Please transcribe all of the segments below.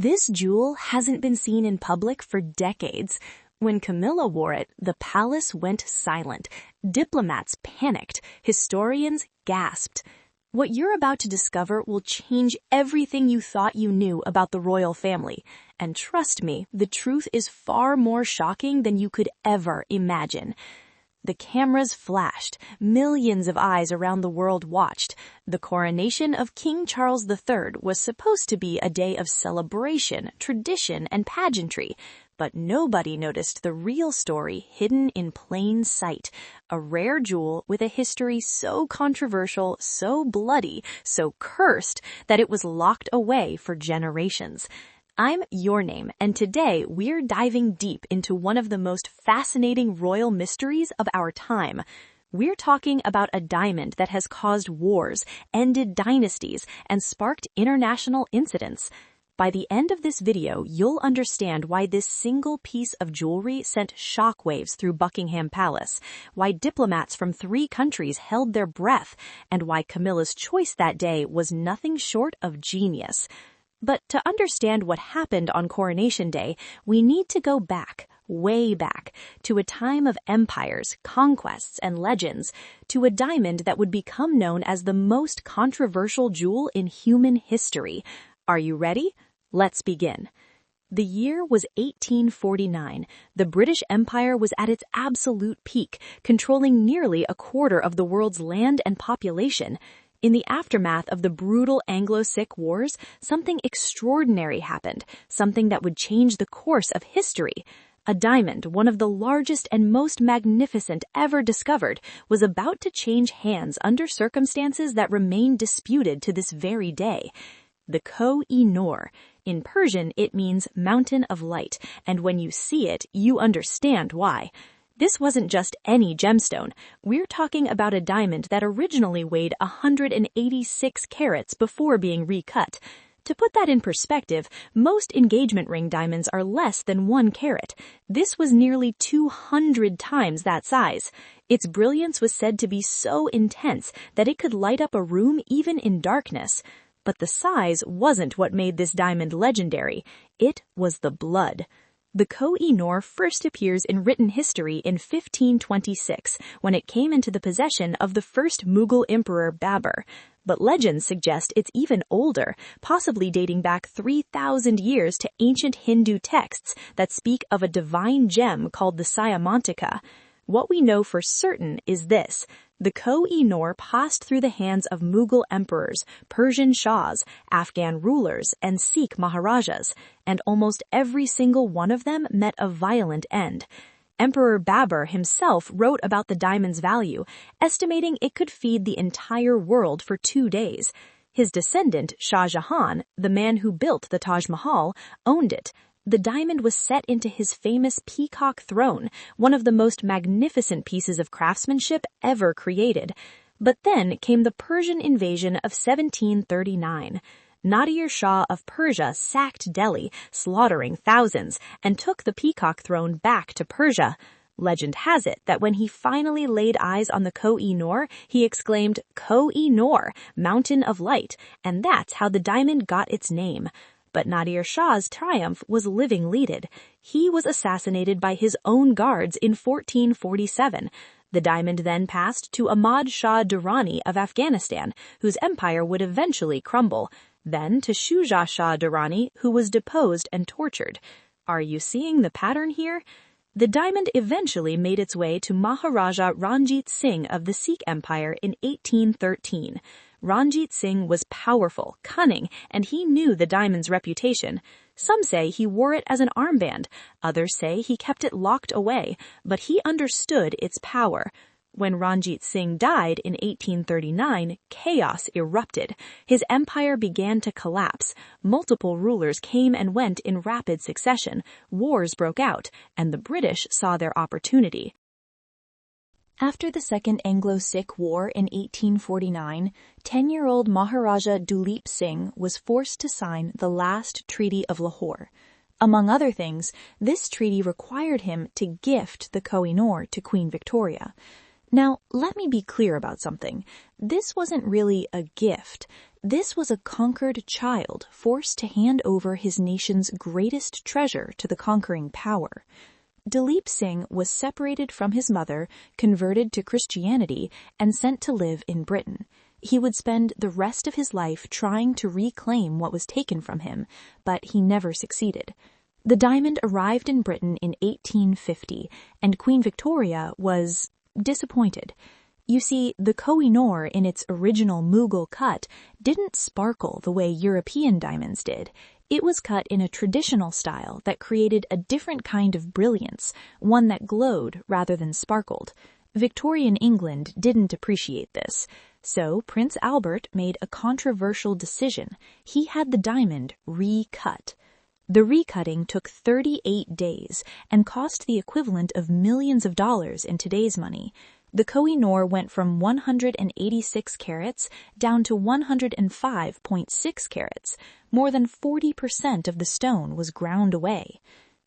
This jewel hasn't been seen in public for decades. When Camilla wore it, the palace went silent. Diplomats panicked. Historians gasped. What you're about to discover will change everything you thought you knew about the royal family. And trust me, the truth is far more shocking than you could ever imagine. The cameras flashed. Millions of eyes around the world watched. The coronation of King Charles III was supposed to be a day of celebration, tradition, and pageantry. But nobody noticed the real story hidden in plain sight. A rare jewel with a history so controversial, so bloody, so cursed that it was locked away for generations. I'm Your Name, and today we're diving deep into one of the most fascinating royal mysteries of our time. We're talking about a diamond that has caused wars, ended dynasties, and sparked international incidents. By the end of this video, you'll understand why this single piece of jewelry sent shockwaves through Buckingham Palace, why diplomats from 3 countries held their breath, and why Camilla's choice that day was nothing short of genius. But to understand what happened on Coronation Day, we need to go back, way back, to a time of empires, conquests, and legends, to a diamond that would become known as the most controversial jewel in human history. Are you ready? Let's begin. The year was 1849. The British Empire was at its absolute peak, controlling nearly a quarter of the world's land and population. In the aftermath of the brutal Anglo-Sikh Wars, something extraordinary happened, something that would change the course of history. A diamond, one of the largest and most magnificent ever discovered, was about to change hands under circumstances that remain disputed to this very day. The Koh-i-Noor. In Persian, it means mountain of light, and when you see it, you understand why. This wasn't just any gemstone. We're talking about a diamond that originally weighed 186 carats before being recut. To put that in perspective, most engagement ring diamonds are less than 1 carat. This was nearly 200 times that size. Its brilliance was said to be so intense that it could light up a room even in darkness. But the size wasn't what made this diamond legendary. It was the blood. The Koh-i-Noor first appears in written history in 1526, when it came into the possession of the first Mughal emperor Babur. But legends suggest it's even older, possibly dating back 3,000 years to ancient Hindu texts that speak of a divine gem called the Syamantika. What we know for certain is this. The Koh-i-Noor passed through the hands of Mughal emperors, Persian shahs, Afghan rulers, and Sikh maharajas, and almost every single one of them met a violent end. Emperor Babur himself wrote about the diamond's value, estimating it could feed the entire world for 2 days. His descendant, Shah Jahan, the man who built the Taj Mahal, owned it. The diamond was set into his famous peacock throne, one of the most magnificent pieces of craftsmanship ever created. But then came the Persian invasion of 1739. Nadir Shah of Persia sacked Delhi, slaughtering thousands, and took the peacock throne back to Persia. Legend has it that when he finally laid eyes on the Koh-i-Noor, he exclaimed, "Koh-i-Noor, mountain of light," and that's how the diamond got its name. But Nadir Shah's triumph was living-leaded. He was assassinated by his own guards in 1447. The diamond then passed to Ahmad Shah Durrani of Afghanistan, whose empire would eventually crumble. Then to Shuja Shah Durrani, who was deposed and tortured. Are you seeing the pattern here? The diamond eventually made its way to Maharaja Ranjit Singh of the Sikh Empire in 1813. Ranjit Singh was powerful, cunning, and he knew the diamond's reputation. Some say he wore it as an armband, others say he kept it locked away, but he understood its power. When Ranjit Singh died in 1839, chaos erupted. His empire began to collapse. Multiple rulers came and went in rapid succession. Wars broke out, and the British saw their opportunity. After the Second Anglo-Sikh War in 1849, 10-year-old Maharaja Duleep Singh was forced to sign the last Treaty of Lahore. Among other things, this treaty required him to gift the Koh-i-Noor to Queen Victoria. Now, let me be clear about something. This wasn't really a gift. This was a conquered child forced to hand over his nation's greatest treasure to the conquering power. Dalip Singh was separated from his mother, converted to Christianity, and sent to live in Britain. He would spend the rest of his life trying to reclaim what was taken from him, but he never succeeded. The diamond arrived in Britain in 1850, and Queen Victoria was disappointed. You see, the Koh-i-Noor in its original Mughal cut didn't sparkle the way European diamonds did. It was cut in a traditional style that created a different kind of brilliance, one that glowed rather than sparkled. Victorian England didn't appreciate this, so Prince Albert made a controversial decision. He had the diamond recut. The recutting took 38 days and cost the equivalent of millions of dollars in today's money. The Koh-i-Noor went from 186 carats down to 105.6 carats. More than 40% of the stone was ground away.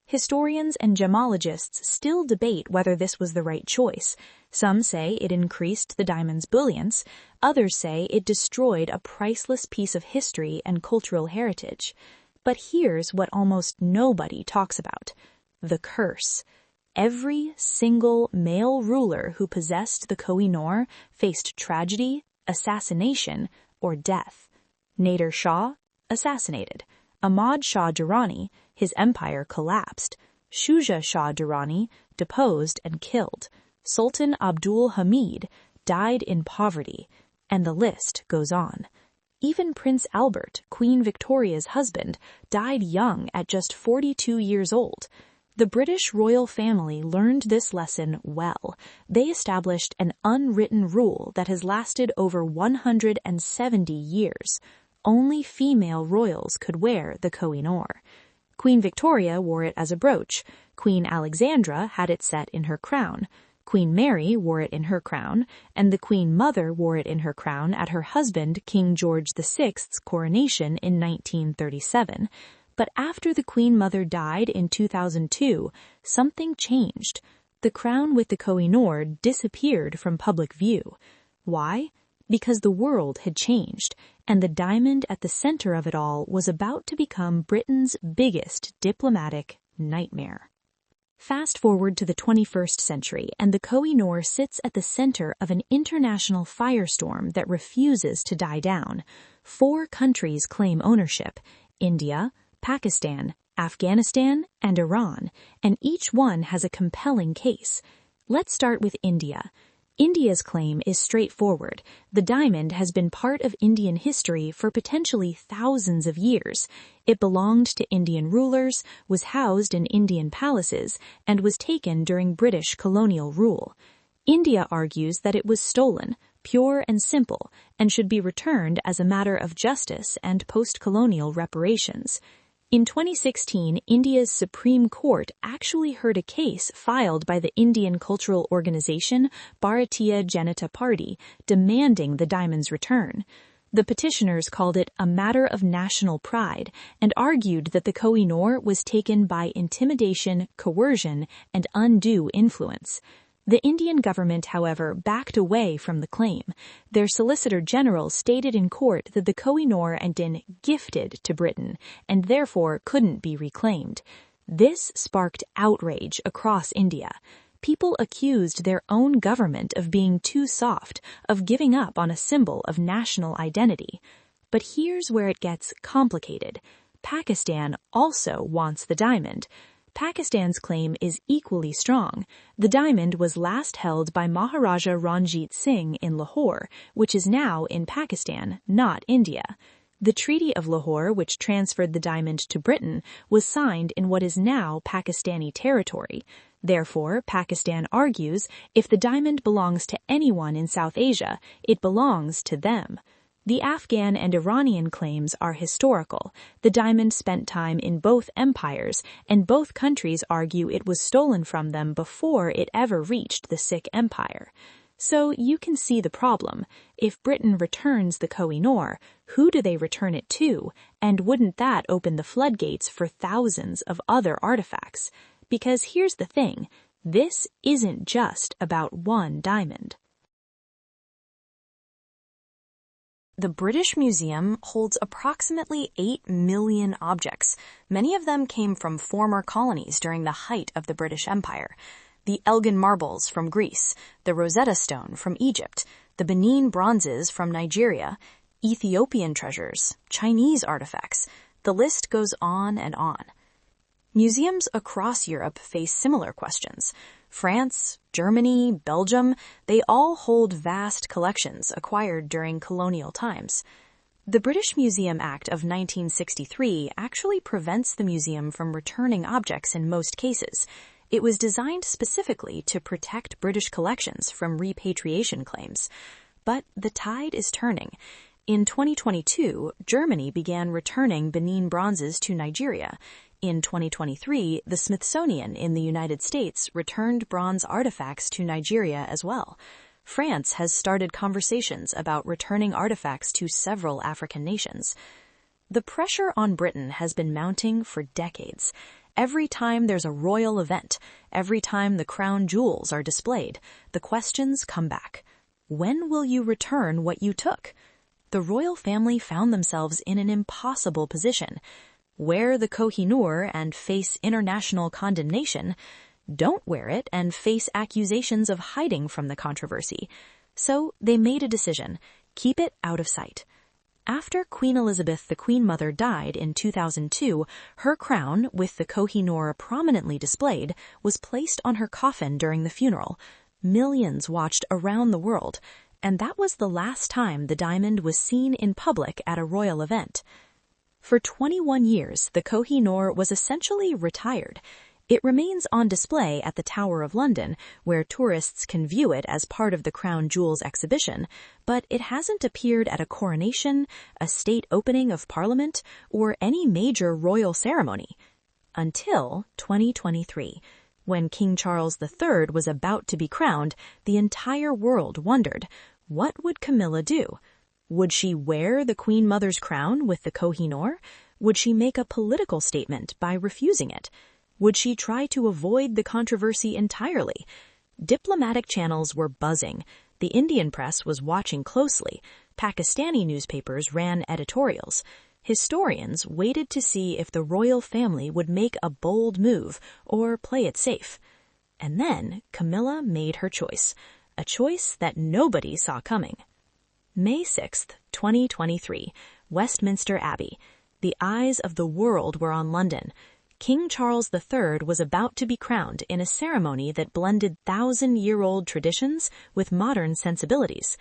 Historians and gemologists still debate whether this was the right choice. Some say it increased the diamond's brilliance. Others say it destroyed a priceless piece of history and cultural heritage. But here's what almost nobody talks about: the curse. Every single male ruler who possessed the Koh-i-Noor faced tragedy, assassination, or death. Nader Shah, assassinated. Ahmad Shah Durrani, his empire collapsed. Shuja Shah Durrani, deposed and killed. Sultan Abdul Hamid died in poverty. And the list goes on. Even Prince Albert, Queen Victoria's husband, died young at just 42 years old. The British royal family learned this lesson well. They established an unwritten rule that has lasted over 170 years. Only female royals could wear the Koh-i-Noor. Queen Victoria wore it as a brooch. Queen Alexandra had it set in her crown. Queen Mary wore it in her crown, and the Queen Mother wore it in her crown at her husband King George VI's coronation in 1937. But after the Queen Mother died in 2002, something changed. The crown with the Koh-i-Noor disappeared from public view. Why? Because the world had changed, and the diamond at the center of it all was about to become Britain's biggest diplomatic nightmare. Fast forward to the 21st century, and the Koh-i-Noor sits at the center of an international firestorm that refuses to die down. 4 countries claim ownership: India, Pakistan, Afghanistan, and Iran, and each one has a compelling case. Let's start with India. India's claim is straightforward. The diamond has been part of Indian history for potentially thousands of years. It belonged to Indian rulers, was housed in Indian palaces, and was taken during British colonial rule. India argues that it was stolen, pure and simple, and should be returned as a matter of justice and post-colonial reparations. In 2016, India's Supreme Court actually heard a case filed by the Indian cultural organization Bharatiya Janata Party demanding the diamond's return. The petitioners called it a matter of national pride and argued that the Koh-i-Noor was taken by intimidation, coercion, and undue influence. The Indian government, however, backed away from the claim. Their Solicitor General stated in court that the Koh-i-Noor had been gifted to Britain and therefore couldn't be reclaimed. This sparked outrage across India. People accused their own government of being too soft, of giving up on a symbol of national identity. But here's where it gets complicated. Pakistan also wants the diamond. Pakistan's claim is equally strong. The diamond was last held by Maharaja Ranjit Singh in Lahore, which is now in Pakistan, not India. The Treaty of Lahore, which transferred the diamond to Britain, was signed in what is now Pakistani territory. Therefore, Pakistan argues if the diamond belongs to anyone in South Asia, it belongs to them. The Afghan and Iranian claims are historical. The diamond spent time in both empires, and both countries argue it was stolen from them before it ever reached the Sikh Empire. So you can see the problem. If Britain returns the Koh-i-Noor, who do they return it to? And wouldn't that open the floodgates for thousands of other artifacts? Because here's the thing, this isn't just about one diamond. The British Museum holds approximately 8 million objects. Many of them came from former colonies during the height of the British Empire. The Elgin marbles from Greece, the Rosetta Stone from Egypt, the Benin bronzes from Nigeria, Ethiopian treasures, Chinese artifacts. The list goes on and on. Museums across Europe face similar questions. France, Germany, Belgium, they all hold vast collections acquired during colonial times. The British Museum Act of 1963 actually prevents the museum from returning objects in most cases. It was designed specifically to protect British collections from repatriation claims. But the tide is turning. In 2022, Germany began returning Benin bronzes to Nigeria. In 2023, the Smithsonian in the United States returned bronze artifacts to Nigeria as well. France has started conversations about returning artifacts to several African nations. The pressure on Britain has been mounting for decades. Every time there's a royal event, every time the crown jewels are displayed, the questions come back. When will you return what you took? The royal family found themselves in an impossible position. Wear the Koh-i-Noor and face international condemnation. Don't wear it and face accusations of hiding from the controversy. So they made a decision. Keep it out of sight. After Queen Elizabeth, the Queen Mother, died in 2002, her crown, with the Koh-i-Noor prominently displayed, was placed on her coffin during the funeral. Millions watched around the world, and that was the last time the diamond was seen in public at a royal event. For 21 years, the Koh-i-Noor was essentially retired. It remains on display at the Tower of London, where tourists can view it as part of the Crown Jewels exhibition, but it hasn't appeared at a coronation, a state opening of Parliament, or any major royal ceremony. Until 2023. When King Charles III was about to be crowned, the entire world wondered, what would Camilla do? Would she wear the Queen Mother's crown with the Koh-i-Noor? Would she make a political statement by refusing it? Would she try to avoid the controversy entirely? Diplomatic channels were buzzing. The Indian press was watching closely. Pakistani newspapers ran editorials. Historians waited to see if the royal family would make a bold move or play it safe. And then Camilla made her choice, a choice that nobody saw coming. May 6, 2023, Westminster Abbey. The eyes of the world were on London. King Charles III was about to be crowned in a ceremony that blended thousand-year-old traditions with modern sensibilities.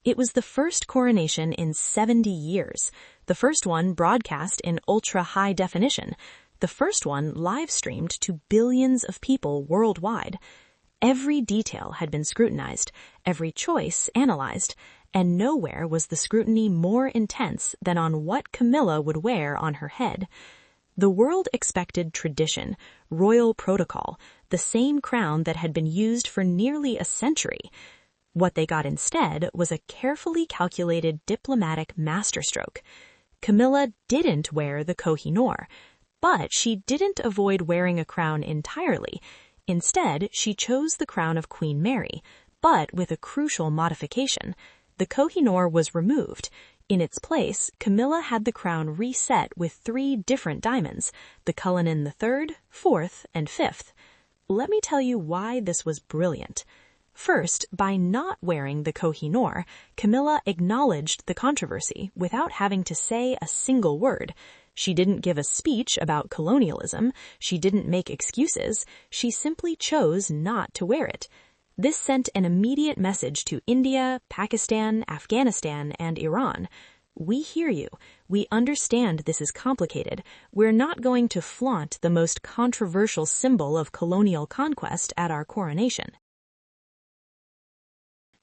It was the first coronation in 70 years, the first one broadcast in ultra-high definition, the first one live-streamed to billions of people worldwide. Every detail had been scrutinized, every choice analyzed, and nowhere was the scrutiny more intense than on what Camilla would wear on her head. The world expected tradition, royal protocol, the same crown that had been used for nearly a century. What they got instead was a carefully calculated diplomatic masterstroke. Camilla didn't wear the Koh-i-Noor, but she didn't avoid wearing a crown entirely. Instead, she chose the crown of Queen Mary, but with a crucial modification. The Koh-i-Noor was removed. In its place, Camilla had the crown reset with 3 different diamonds, the Cullinan III, 4th, and 5th. Let me tell you why this was brilliant. First, by not wearing the Koh-i-Noor, Camilla acknowledged the controversy without having to say a single word. She didn't give a speech about colonialism. She didn't make excuses. She simply chose not to wear it. This sent an immediate message to India, Pakistan, Afghanistan, and Iran. We hear you. We understand this is complicated. We're not going to flaunt the most controversial symbol of colonial conquest at our coronation.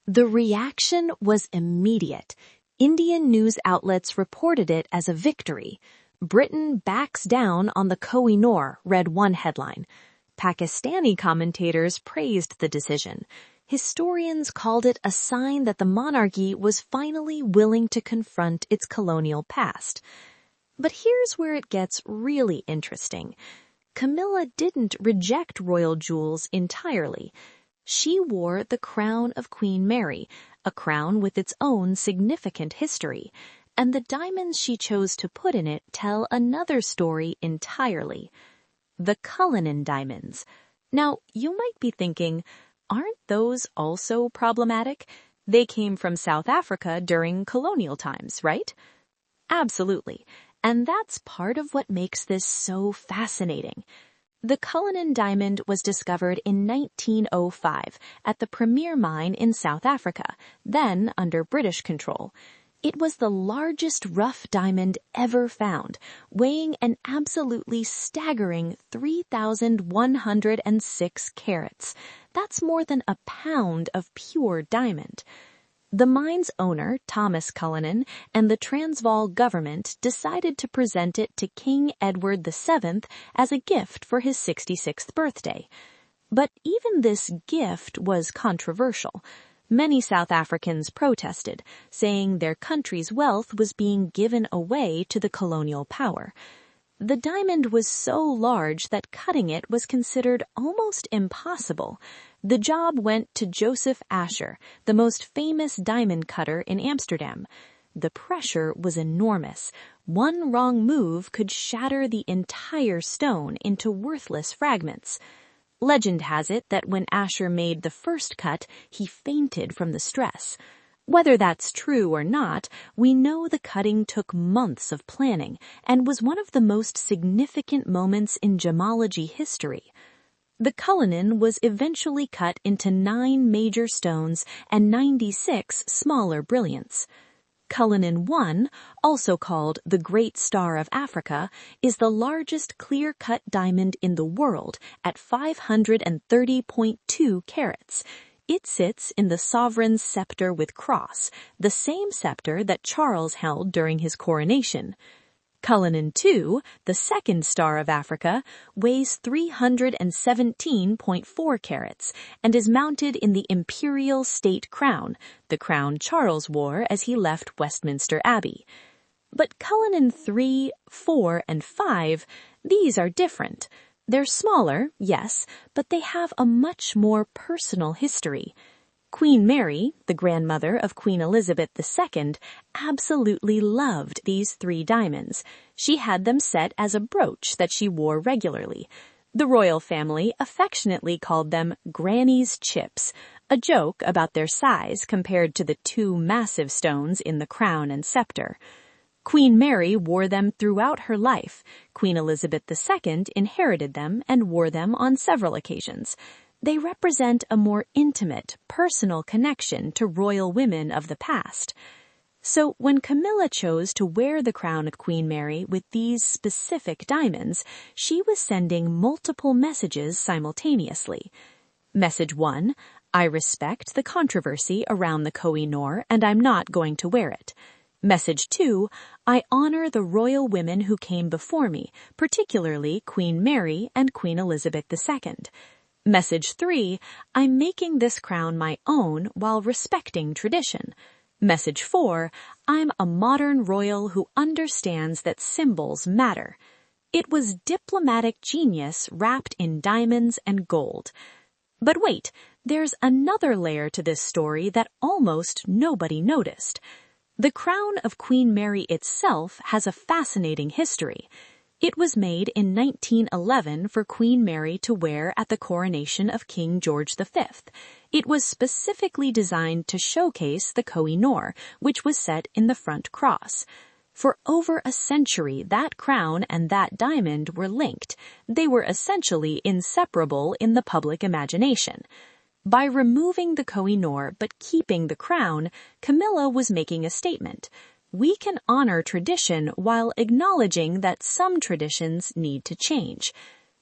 The reaction was immediate. Indian news outlets reported it as a victory. Britain backs down on the Koh-i-Noor, read one headline. Pakistani commentators praised the decision. Historians called it a sign that the monarchy was finally willing to confront its colonial past. But here's where it gets really interesting. Camilla didn't reject royal jewels entirely. She wore the crown of Queen Mary, a crown with its own significant history, and the diamonds she chose to put in it tell another story entirely. The Cullinan diamonds. Now, you might be thinking, aren't those also problematic? They came from South Africa during colonial times, right? Absolutely. And that's part of what makes this so fascinating. The Cullinan diamond was discovered in 1905 at the Premier mine in South Africa, then under British control. It was the largest rough diamond ever found, weighing an absolutely staggering 3,106 carats. That's more than a pound of pure diamond. The mine's owner, Thomas Cullinan, and the Transvaal government decided to present it to King Edward VII as a gift for his 66th birthday. But even this gift was controversial. Many South Africans protested, saying their country's wealth was being given away to the colonial power. The diamond was so large that cutting it was considered almost impossible. The job went to Joseph Asher, the most famous diamond cutter in Amsterdam. The pressure was enormous. One wrong move could shatter the entire stone into worthless fragments. Legend has it that when Asher made the first cut, he fainted from the stress. Whether that's true or not, we know the cutting took months of planning and was one of the most significant moments in gemology history. The Cullinan was eventually cut into 9 major stones and 96 smaller brilliants. Cullinan I, also called the Great Star of Africa, is the largest clear-cut diamond in the world at 530.2 carats. It sits in the sovereign's scepter with cross, the same scepter that Charles held during his coronation. Cullinan II, the second star of Africa, weighs 317.4 carats and is mounted in the imperial state crown, the crown Charles wore as he left Westminster Abbey. But Cullinan III, IV, and V, these are different. They're smaller, yes, but they have a much more personal history. Queen Mary, the grandmother of Queen Elizabeth II, absolutely loved these 3 diamonds. She had them set as a brooch that she wore regularly. The royal family affectionately called them Granny's chips, a joke about their size compared to the 2 massive stones in the crown and scepter. Queen Mary wore them throughout her life. Queen Elizabeth II inherited them and wore them on several occasions. They represent a more intimate, personal connection to royal women of the past. So when Camilla chose to wear the crown of Queen Mary with these specific diamonds, she was sending multiple messages simultaneously. Message 1, I respect the controversy around the Koh-i-Noor and I'm not going to wear it. Message 2, I honor the royal women who came before me, particularly Queen Mary and Queen Elizabeth II. Message 3, I'm making this crown my own while respecting tradition. Message 4, I'm a modern royal who understands that symbols matter. It was diplomatic genius wrapped in diamonds and gold. But wait, there's another layer to this story that almost nobody noticed. The crown of Queen Mary itself has a fascinating history. It was made in 1911 for Queen Mary to wear at the coronation of King George V. It was specifically designed to showcase the Koh-i-Noor, which was set in the front cross. For over a century, that crown and that diamond were linked. They were essentially inseparable in the public imagination. By removing the Koh-i-Noor but keeping the crown, Camilla was making a statement. We can honor tradition while acknowledging that some traditions need to change.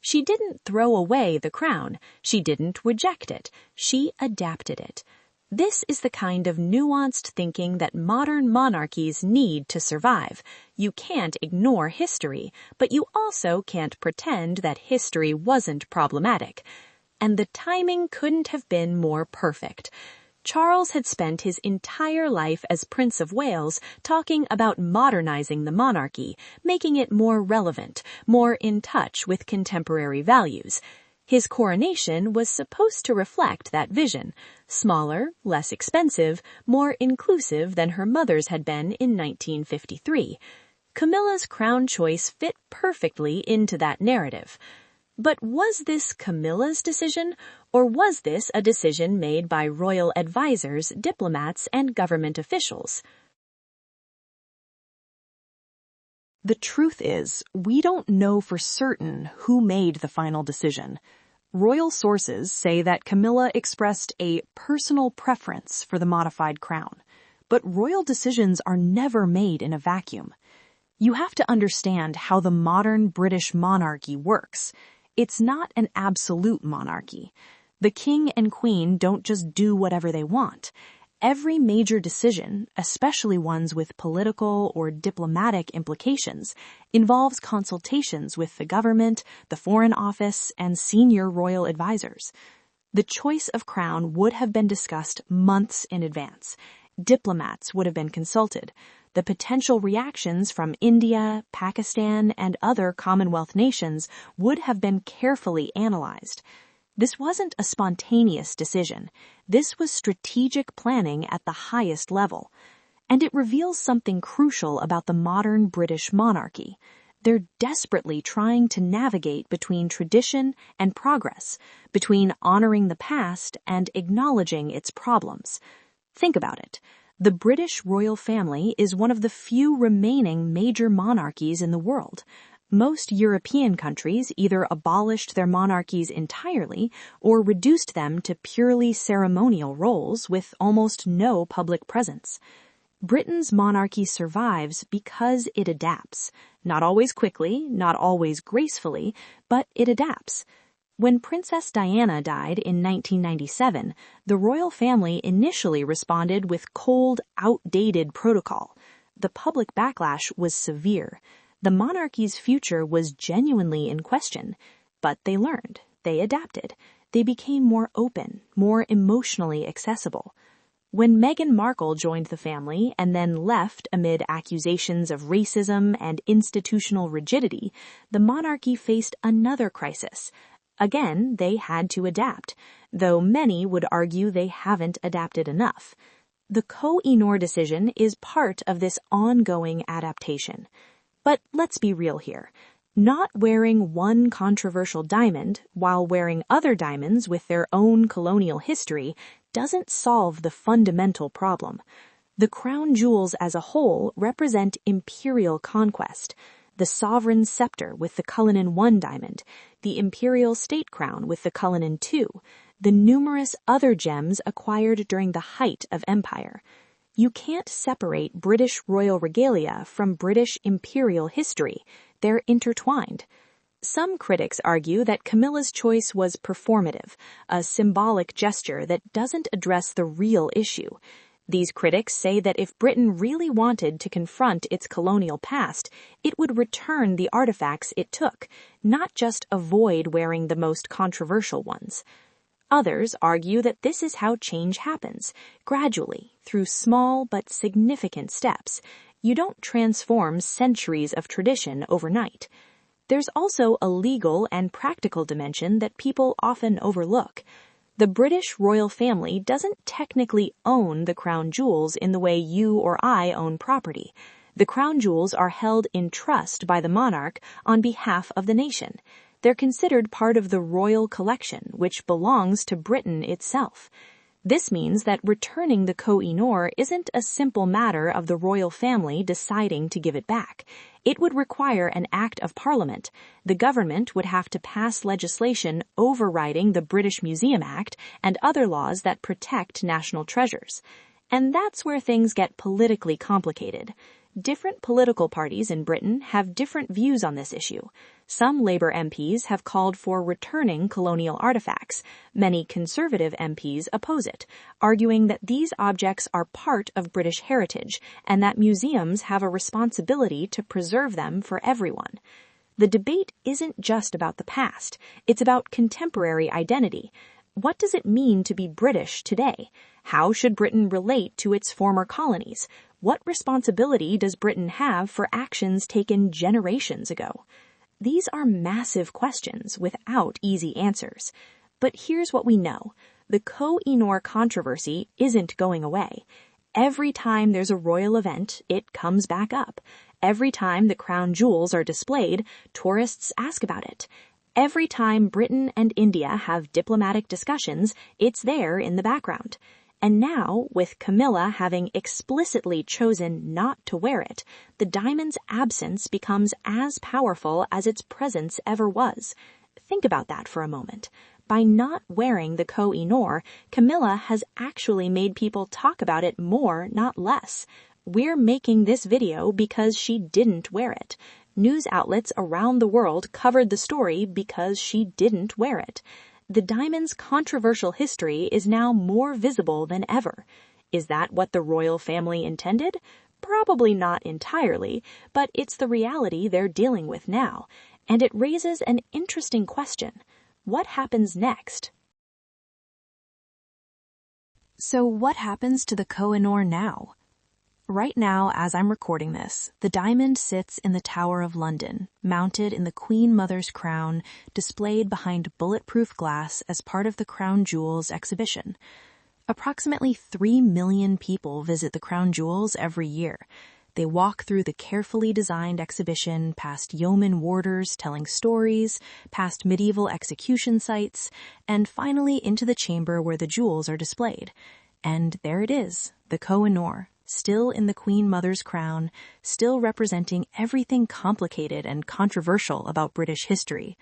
She didn't throw away the crown. She didn't reject it. She adapted it. This is the kind of nuanced thinking that modern monarchies need to survive. You can't ignore history, but you also can't pretend that history wasn't problematic. And the timing couldn't have been more perfect. Charles had spent his entire life as Prince of Wales talking about modernizing the monarchy, making it more relevant, more in touch with contemporary values. His coronation was supposed to reflect that vision, smaller, less expensive, more inclusive than her mother's had been in 1953. Camilla's crown choice fit perfectly into that narrative. But was this Camilla's decision, or was this a decision made by royal advisors, diplomats, and government officials? The truth is, we don't know for certain who made the final decision. Royal sources say that Camilla expressed a personal preference for the modified crown, but royal decisions are never made in a vacuum. You have to understand how the modern British monarchy works. It's not an absolute monarchy. The king and queen don't just do whatever they want. Every major decision, especially ones with political or diplomatic implications, involves consultations with the government, the Foreign Office, and senior royal advisors. The choice of crown would have been discussed months in advance. Diplomats would have been consulted. The potential reactions from India, Pakistan, and other Commonwealth nations would have been carefully analyzed. This wasn't a spontaneous decision. This was strategic planning at the highest level. And it reveals something crucial about the modern British monarchy. They're desperately trying to navigate between tradition and progress, between honoring the past and acknowledging its problems. Think about it. The British royal family is one of the few remaining major monarchies in the world. Most European countries either abolished their monarchies entirely or reduced them to purely ceremonial roles with almost no public presence. Britain's monarchy survives because it adapts. Not always quickly, not always gracefully, but it adapts. When Princess Diana died in 1997, the royal family initially responded with cold, outdated protocol. The public backlash was severe. The monarchy's future was genuinely in question, but they learned, they adapted, they became more open, more emotionally accessible. When Meghan Markle joined the family and then left amid accusations of racism and institutional rigidity, the monarchy faced another crisis. Again, they had to adapt, though many would argue they haven't adapted enough. The Koh-i-Noor decision is part of this ongoing adaptation. But let's be real here. Not wearing one controversial diamond while wearing other diamonds with their own colonial history doesn't solve the fundamental problem. The crown jewels as a whole represent imperial conquest. The sovereign scepter with the Cullinan I diamond, the imperial state crown with the Cullinan II, the numerous other gems acquired during the height of empire. You can't separate British royal regalia from British imperial history. They're intertwined. Some critics argue that Camilla's choice was performative, a symbolic gesture that doesn't address the real issue. These critics say that if Britain really wanted to confront its colonial past, it would return the artifacts it took, not just avoid wearing the most controversial ones. Others argue that this is how change happens, gradually, through small but significant steps. You don't transform centuries of tradition overnight. There's also a legal and practical dimension that people often overlook. The British royal family doesn't technically own the crown jewels in the way you or I own property. The crown jewels are held in trust by the monarch on behalf of the nation. They're considered part of the royal collection, which belongs to Britain itself. This means that returning the Koh-i-Noor isn't a simple matter of the royal family deciding to give it back. It would require an act of parliament. The government would have to pass legislation overriding the British Museum Act and other laws that protect national treasures. And that's where things get politically complicated. Different political parties in Britain have different views on this issue. Some Labour MPs have called for returning colonial artifacts. Many Conservative MPs oppose it, arguing that these objects are part of British heritage and that museums have a responsibility to preserve them for everyone. The debate isn't just about the past. It's about contemporary identity. What does it mean to be British today? How should Britain relate to its former colonies? What responsibility does Britain have for actions taken generations ago? These are massive questions without easy answers. But here's what we know. The Koh-i-Noor controversy isn't going away. Every time there's a royal event, it comes back up. Every time the crown jewels are displayed, tourists ask about it. Every time Britain and India have diplomatic discussions, it's there in the background. And now, with Camilla having explicitly chosen not to wear it, the diamond's absence becomes as powerful as its presence ever was. Think about that for a moment. By not wearing the Koh-i-Noor, Camilla has actually made people talk about it more, not less. We're making this video because she didn't wear it. News outlets around the world covered the story because she didn't wear it. The diamond's controversial history is now more visible than ever. Is that what the royal family intended? Probably not entirely, but it's the reality they're dealing with now. And it raises an interesting question. What happens next? So what happens to the Koh-i-Noor now? Right now, as I'm recording this, the diamond sits in the Tower of London, mounted in the Queen Mother's crown, displayed behind bulletproof glass as part of the Crown Jewels exhibition. Approximately 3 million people visit the Crown Jewels every year. They walk through the carefully designed exhibition, past yeoman warders telling stories, past medieval execution sites, and finally into the chamber where the jewels are displayed. And there it is, the Koh-i-Noor, still in the Queen Mother's crown, still representing everything complicated and controversial about British history.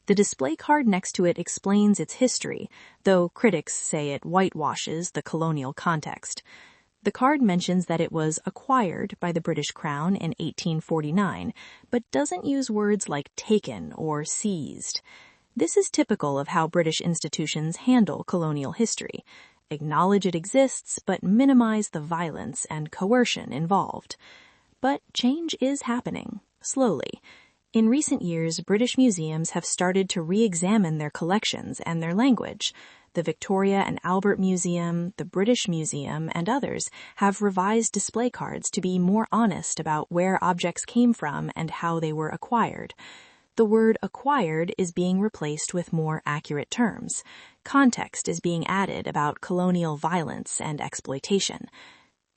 The display card next to it explains its history, though critics say it whitewashes the colonial context. The card mentions that it was acquired by the British Crown in 1849, but doesn't use words like taken or seized. This is typical of how British institutions handle colonial history. Acknowledge it exists, but minimize the violence and coercion involved. But change is happening, slowly. In recent years, British museums have started to re-examine their collections and their language. The Victoria and Albert Museum, the British Museum, and others have revised display cards to be more honest about where objects came from and how they were acquired. The word acquired is being replaced with more accurate terms. Context is being added about colonial violence and exploitation.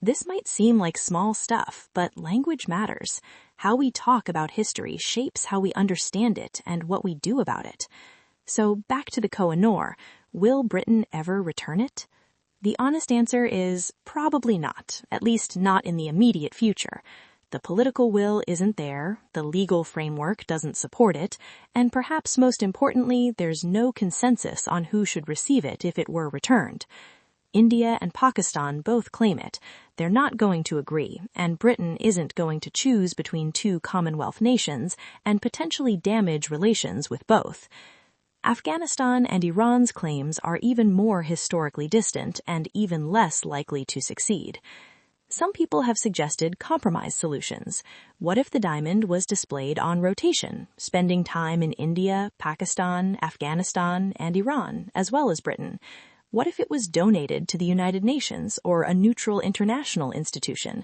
This might seem like small stuff, but language matters. How we talk about history shapes how we understand it and what we do about it. So back to the Koh-i-Noor. Will Britain ever return it? The honest answer is probably not, at least not in the immediate future. The political will isn't there, the legal framework doesn't support it, and perhaps most importantly, there's no consensus on who should receive it if it were returned. India and Pakistan both claim it. They're not going to agree, and Britain isn't going to choose between two Commonwealth nations and potentially damage relations with both. Afghanistan and Iran's claims are even more historically distant and even less likely to succeed. Some people have suggested compromise solutions. What if the diamond was displayed on rotation, spending time in India, Pakistan, Afghanistan, and Iran, as well as Britain? What if it was donated to the United Nations or a neutral international institution?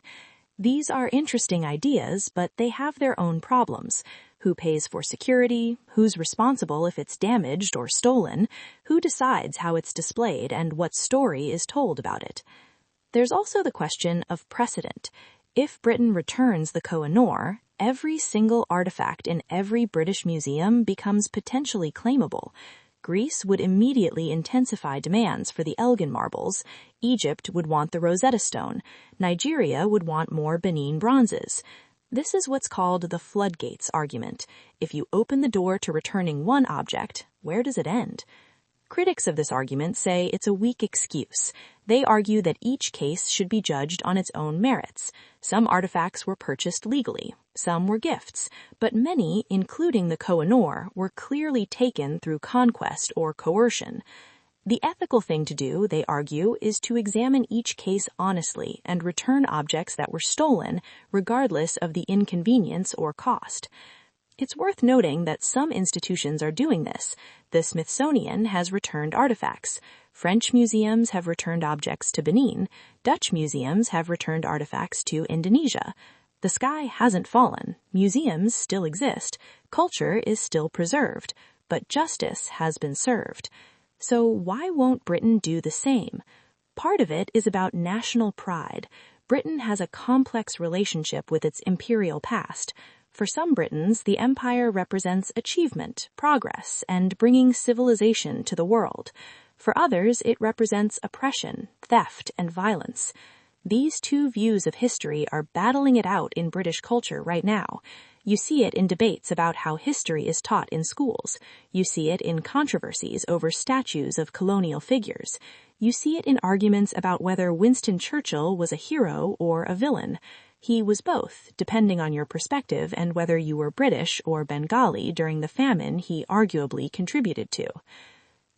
These are interesting ideas, but they have their own problems. Who pays for security? Who's responsible if it's damaged or stolen? Who decides how it's displayed and what story is told about it? There's also the question of precedent. If Britain returns the Koh-i-Noor, every single artifact in every British museum becomes potentially claimable. Greece would immediately intensify demands for the Elgin marbles. Egypt would want the Rosetta Stone. Nigeria would want more Benin bronzes. This is what's called the floodgates argument. If you open the door to returning one object, where does it end? Critics of this argument say it's a weak excuse. They argue that each case should be judged on its own merits. Some artifacts were purchased legally. Some were gifts. But many, including the Koh-i-Noor, were clearly taken through conquest or coercion. The ethical thing to do, they argue, is to examine each case honestly and return objects that were stolen, regardless of the inconvenience or cost. It's worth noting that some institutions are doing this. The Smithsonian has returned artifacts. French museums have returned objects to Benin. Dutch museums have returned artifacts to Indonesia. The sky hasn't fallen. Museums still exist. Culture is still preserved, but justice has been served. So why won't Britain do the same? Part of it is about national pride. Britain has a complex relationship with its imperial past. For some Britons, the empire represents achievement, progress, and bringing civilization to the world. For others, it represents oppression, theft, and violence. These two views of history are battling it out in British culture right now. You see it in debates about how history is taught in schools. You see it in controversies over statues of colonial figures. You see it in arguments about whether Winston Churchill was a hero or a villain. He was both, depending on your perspective and whether you were British or Bengali during the famine he arguably contributed to.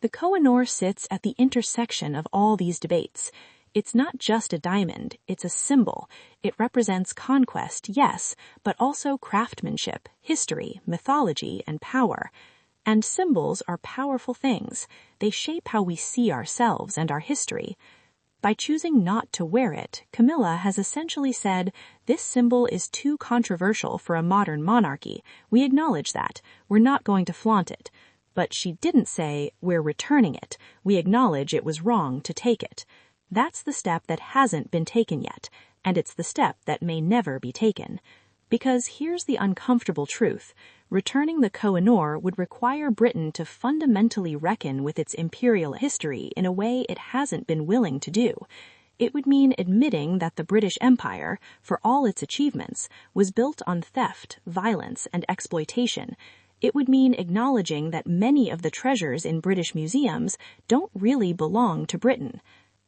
The Koh-i-Noor sits at the intersection of all these debates. It's not just a diamond, it's a symbol. It represents conquest, yes, but also craftsmanship, history, mythology, and power. And symbols are powerful things. They shape how we see ourselves and our history. By choosing not to wear it, Camilla has essentially said, this symbol is too controversial for a modern monarchy. We acknowledge that. We're not going to flaunt it. But she didn't say, we're returning it. We acknowledge it was wrong to take it. That's the step that hasn't been taken yet, and it's the step that may never be taken. Because here's the uncomfortable truth. Returning the Koh-i-Noor would require Britain to fundamentally reckon with its imperial history in a way it hasn't been willing to do. It would mean admitting that the British Empire, for all its achievements, was built on theft, violence, and exploitation. It would mean acknowledging that many of the treasures in British museums don't really belong to Britain.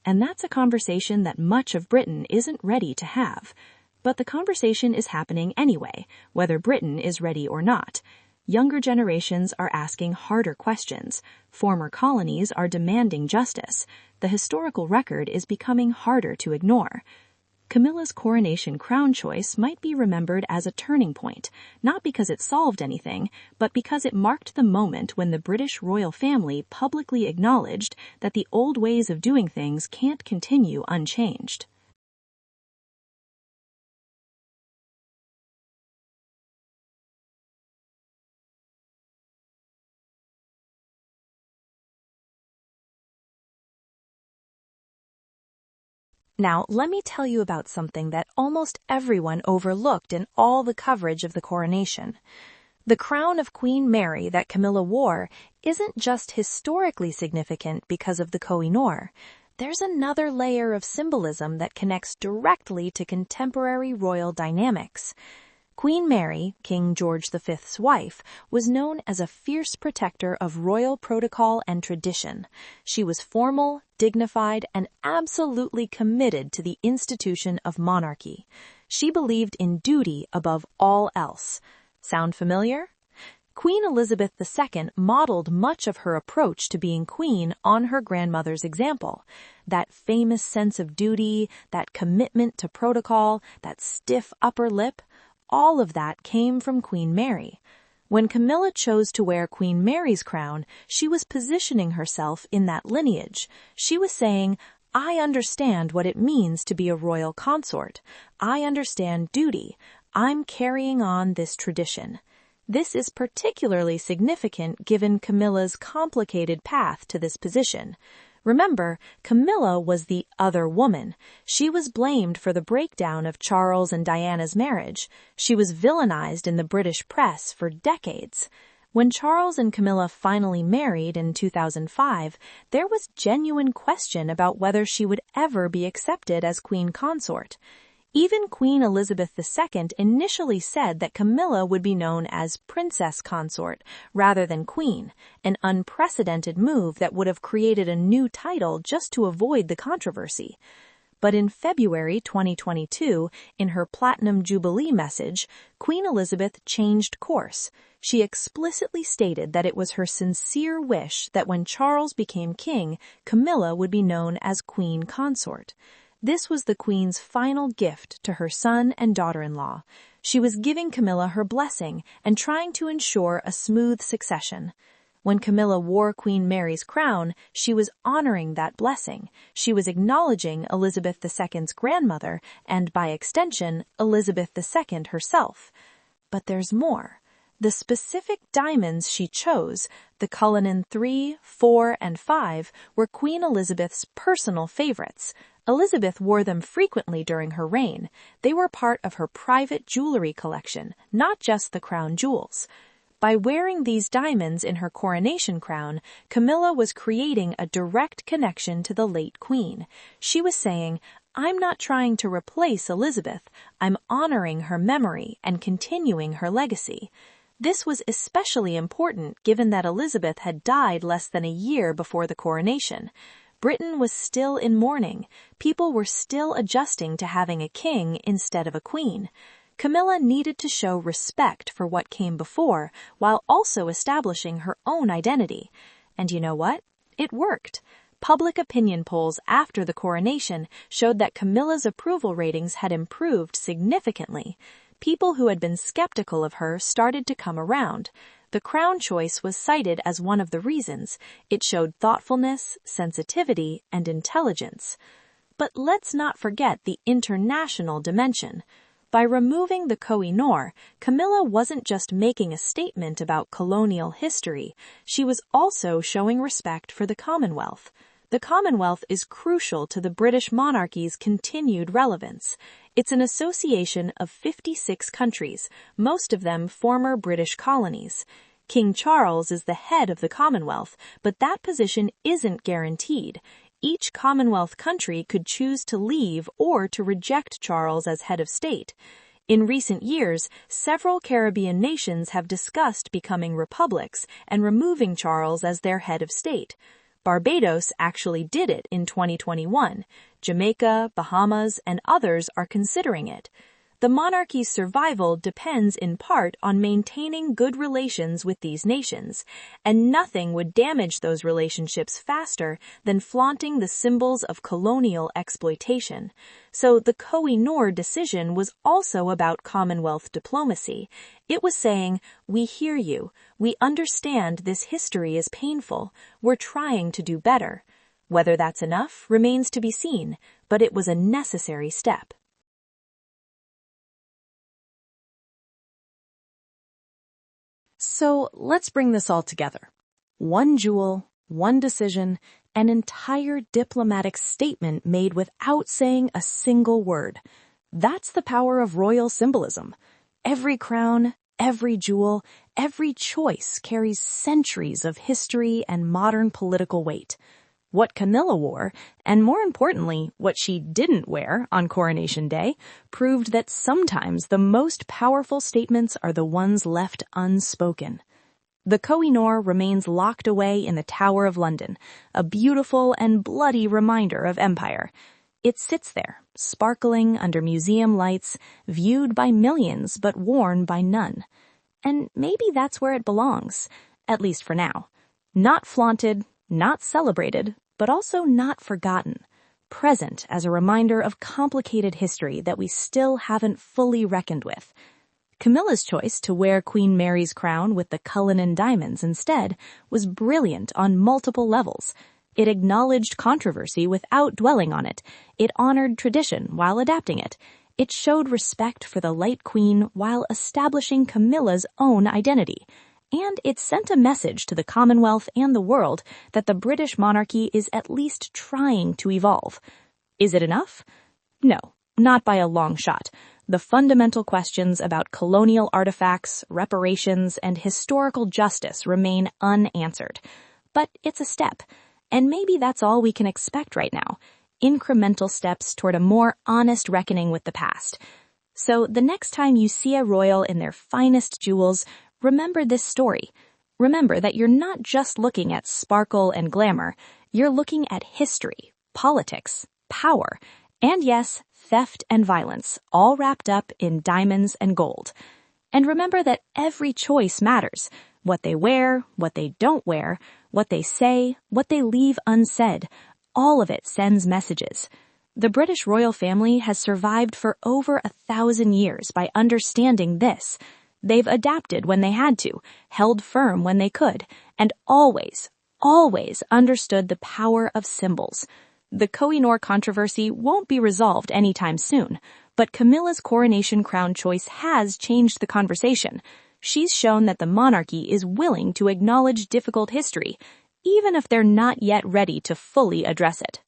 And that's a conversation that much of Britain isn't ready to have. But the conversation is happening anyway, whether Britain is ready or not. Younger generations are asking harder questions. Former colonies are demanding justice. The historical record is becoming harder to ignore. Camilla's coronation crown choice might be remembered as a turning point, not because it solved anything, but because it marked the moment when the British royal family publicly acknowledged that the old ways of doing things can't continue unchanged. Now, let me tell you about something that almost everyone overlooked in all the coverage of the coronation. The crown of Queen Mary that Camilla wore isn't just historically significant because of the Koh-i-Noor. There's another layer of symbolism that connects directly to contemporary royal dynamics. Queen Mary, King George V's wife, was known as a fierce protector of royal protocol and tradition. She was formal, dignified, and absolutely committed to the institution of monarchy. She believed in duty above all else. Sound familiar? Queen Elizabeth II modeled much of her approach to being queen on her grandmother's example. That famous sense of duty, that commitment to protocol, that stiff upper lip, all of that came from Queen Mary. When Camilla chose to wear Queen Mary's crown, she was positioning herself in that lineage. She was saying, I understand what it means to be a royal consort. I understand duty. I'm carrying on this tradition. This is particularly significant given Camilla's complicated path to this position. Remember, Camilla was the other woman. She was blamed for the breakdown of Charles and Diana's marriage. She was villainized in the British press for decades. When Charles and Camilla finally married in 2005, there was genuine question about whether she would ever be accepted as queen consort. Even Queen Elizabeth II initially said that Camilla would be known as princess consort rather than queen, an unprecedented move that would have created a new title just to avoid the controversy. But in February 2022, in her Platinum Jubilee message, Queen Elizabeth changed course. She explicitly stated that it was her sincere wish that when Charles became king, Camilla would be known as queen consort. This was the Queen's final gift to her son and daughter-in-law. She was giving Camilla her blessing and trying to ensure a smooth succession. When Camilla wore Queen Mary's crown, she was honoring that blessing. She was acknowledging Elizabeth II's grandmother and, by extension, Elizabeth II herself. But there's more. The specific diamonds she chose, the Cullinan 3, 4, and 5, were Queen Elizabeth's personal favorites. Elizabeth wore them frequently during her reign. They were part of her private jewelry collection, not just the crown jewels. By wearing these diamonds in her coronation crown, Camilla was creating a direct connection to the late queen. She was saying, "I'm not trying to replace Elizabeth. I'm honoring her memory and continuing her legacy." This was especially important given that Elizabeth had died less than a year before the coronation. Britain was still in mourning. People were still adjusting to having a king instead of a queen. Camilla needed to show respect for what came before while also establishing her own identity. And you know what? It worked. Public opinion polls after the coronation showed that Camilla's approval ratings had improved significantly. People who had been skeptical of her started to come around. The crown choice was cited as one of the reasons. It showed thoughtfulness, sensitivity, and intelligence. But let's not forget the international dimension. By removing the Koh-i-Noor, Camilla wasn't just making a statement about colonial history, she was also showing respect for the Commonwealth. The Commonwealth is crucial to the British monarchy's continued relevance. It's an association of 56 countries, most of them former British colonies. King Charles is the head of the Commonwealth, but that position isn't guaranteed. Each Commonwealth country could choose to leave or to reject Charles as head of state. In recent years, several Caribbean nations have discussed becoming republics and removing Charles as their head of state. Barbados actually did it in 2021. Jamaica, Bahamas, and others are considering it. The monarchy's survival depends in part on maintaining good relations with these nations, and nothing would damage those relationships faster than flaunting the symbols of colonial exploitation. So the Koh-i-Noor decision was also about Commonwealth diplomacy. It was saying, "We hear you. We understand this history is painful. We're trying to do better." Whether that's enough remains to be seen, but it was a necessary step. So let's bring this all together. One jewel, one decision, an entire diplomatic statement made without saying a single word. That's the power of royal symbolism. Every crown, every jewel, every choice carries centuries of history and modern political weight. What Camilla wore, and more importantly, what she didn't wear on Coronation Day, proved that sometimes the most powerful statements are the ones left unspoken. The Koh-i-Noor remains locked away in the Tower of London, a beautiful and bloody reminder of empire. It sits there, sparkling under museum lights, viewed by millions but worn by none. And maybe that's where it belongs, at least for now. Not flaunted, not celebrated, but also not forgotten, present as a reminder of complicated history that we still haven't fully reckoned with. Camilla's choice to wear Queen Mary's crown with the Cullinan diamonds instead was brilliant on multiple levels. It acknowledged controversy without dwelling on it. It honored tradition while adapting it. It showed respect for the late queen while establishing Camilla's own identity. And it sent a message to the Commonwealth and the world that the British monarchy is at least trying to evolve. Is it enough? No, not by a long shot. The fundamental questions about colonial artifacts, reparations, and historical justice remain unanswered. But it's a step, and maybe that's all we can expect right now. Incremental steps toward a more honest reckoning with the past. So the next time you see a royal in their finest jewels, remember this story. Remember that you're not just looking at sparkle and glamour. You're looking at history, politics, power, and yes, theft and violence, all wrapped up in diamonds and gold. And remember that every choice matters. What they wear, what they don't wear, what they say, what they leave unsaid, all of it sends messages. The British royal family has survived for over 1,000 years by understanding this. They've adapted when they had to, held firm when they could, and always understood the power of symbols. The Koh-i-Noor controversy won't be resolved anytime soon, but Camilla's coronation crown choice has changed the conversation. she's shown that the monarchy is willing to acknowledge difficult history, even if they're not yet ready to fully address it.